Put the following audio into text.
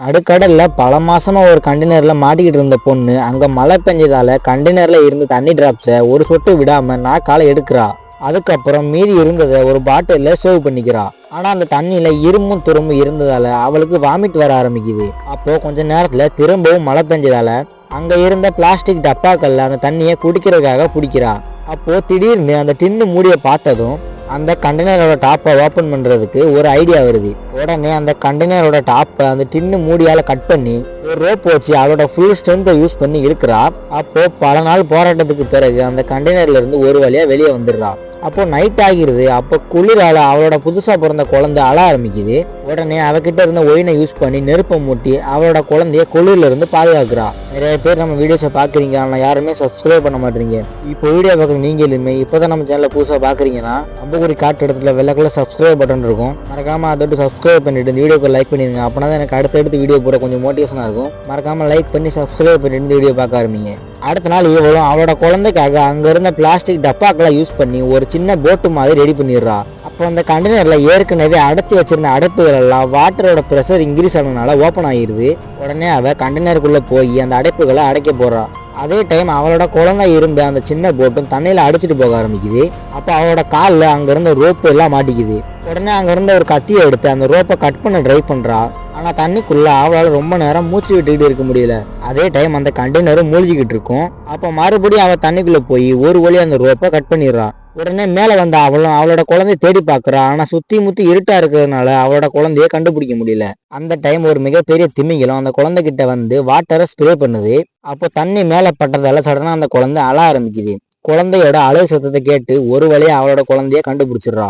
நடுக்கடல்ல பல மாசமா ஒரு கண்டெய்னர்ல மாட்டிக்கிட்டு இருந்த பொண்ணு அங்க மழை பெஞ்சதால கண்டெய்னர்ல இருந்து தண்ணி டிராப்ஸை ஒரு சொட்டு விடாம நாக்கால எடுக்கிறா. அதுக்கப்புறம் மீதி இருந்ததை ஒரு பாட்டில சேவ் பண்ணிக்கிறா. ஆனா அந்த தண்ணியில இரும்பும் துரும்பும் இருந்ததால அவளுக்கு வாமிட் வர ஆரம்பிக்குது. அப்போ கொஞ்ச நேரத்துல திரும்பவும் மழை பெஞ்சதால அங்க இருந்த பிளாஸ்டிக் டப்பாக்கள்ல அந்த தண்ணியை குடிக்கிறதுக்காக பிடிக்கிறா. அப்போ திடீர்னு அந்த டின்னு மூடிய பார்த்ததும் அந்த கண்டெய்னரோட டாப்பை ஓப்பன் பண்ணுறதுக்கு ஒரு ஐடியா வருது. உடனே அந்த கண்டெய்னரோட டாப்பை அந்த டின்னு மூடியால் கட் பண்ணி ஒரு ரோப் வச்சு அவளோட ஃபுல் ஸ்ட்ரென்த்தை யூஸ் பண்ணி இழுக்கிறா. அப்போ பல நாள் போராட்டத்துக்கு பிறகு அந்த கண்டெய்னர்ல இருந்து ஒரு வழியா வெளியே வந்துடுறா. அப்போ நைட் ஆகிருது. அப்போ குளிரால அவளோட புதுசா பிறந்த குழந்தை அழ ஆரம்பிக்குது. உடனே அவகிட்ட இருந்த ஒயினை யூஸ் பண்ணி நெருப்பை மூட்டி அவளோட குழந்தைய குளிர்ல இருந்து பாதுகாக்கிறா. நிறைய பேர் நம்ம வீடியோஸை பாக்குறீங்க, ஆனா யாருமே சப்ஸ்கிரைப் பண்ண மாட்டீங்க. இப்போ வீடியோ பார்க்குற நீங்களுமே இப்போதான் நம்ம சேனலை புதுசாக பாக்குறீங்கன்னா அம்புக்குறி காட்டு இடத்துல வெள்ளை கலர் சப்ஸ்கிரைப் பட்டன் இருக்கும், மறக்காம அதோட சப்ஸ்கிரைப் பண்ணிட்டு இந்த வீடியோக்கு லைக் பண்ணிருங்க. அப்படின்னா தான் எனக்கு அடுத்தடுத்து வீடியோ போட கொஞ்சம் மோட்டிவேஷனா இருக்கும். மறக்காம லைக் பண்ணி சப்ஸ்கிரைப் பண்ணிட்டு இந்த வீடியோ பார்க்க ஆரம்பிங்க. அடுத்த நாள் இவளும் அவளோட குழந்தைக்காக அங்க இருந்த பிளாஸ்டிக் டப்பாக்களை யூஸ் பண்ணி ஒரு சின்ன போட்டு மாதிரி ரெடி பண்ணிடுறா. அப்போ அந்த கண்டெய்னர்ல ஏற்கனவே அடைச்சி வச்சிருந்த அடைப்புகள் எல்லாம் வாட்டரோட ப்ரெஷர் இன்க்ரீஸ் ஆனதுனால ஓப்பன் ஆகிடுது. உடனே அவ கண்டெய்னருக்குள்ள போய் அந்த அடைப்புகளை அடைக்க போறா. அதே டைம் அவளோட குழந்தை இருந்த அந்த சின்ன போட்டும் தண்ணியில அடிச்சுட்டு போக ஆரம்பிக்குது. அப்போ அவளோட காலில் அங்க இருந்த ரோப்பு எல்லாம் மாட்டிக்குது. உடனே அங்க இருந்த ஒரு கத்தியை எடுத்து அந்த ரோப்பை கட் பண்ண ட்ரை பண்றா. ஆனா தண்ணிக்குள்ள அவளால் ரொம்ப நேரம் மூச்சு விட்டுக்கிட்டு இருக்க முடியல. அதே டைம் அந்த கண்டெய்னரும் மூழ்கிக்கிட்டு இருக்கும். அப்போ மறுபடியும் அவ தண்ணிக்குள்ள போய் ஒரு வழி அந்த ரோப்பை கட் பண்ணிடுறா. உடனே மேல வந்த அவளும் அவளோட குழந்தைய தேடி பாக்குறா. ஆனா சுத்தி முத்தி இருட்டா இருக்கிறதுனால அவளோட குழந்தைய கண்டுபிடிக்க முடியல. அந்த டைம் ஒரு மிகப்பெரிய திமிங்கலம் அந்த குழந்தை கிட்ட வந்து வாட்டரை ஸ்ப்ரே பண்ணுது. அப்போ தண்ணி மேல பட்டதால சடனா அந்த குழந்தை அழ ஆரம்பிக்குது. குழந்தையோட அழகு சத்தத்தை கேட்டு ஒரு வழியா அவளோட குழந்தைய கண்டுபிடிச்சிடுறா.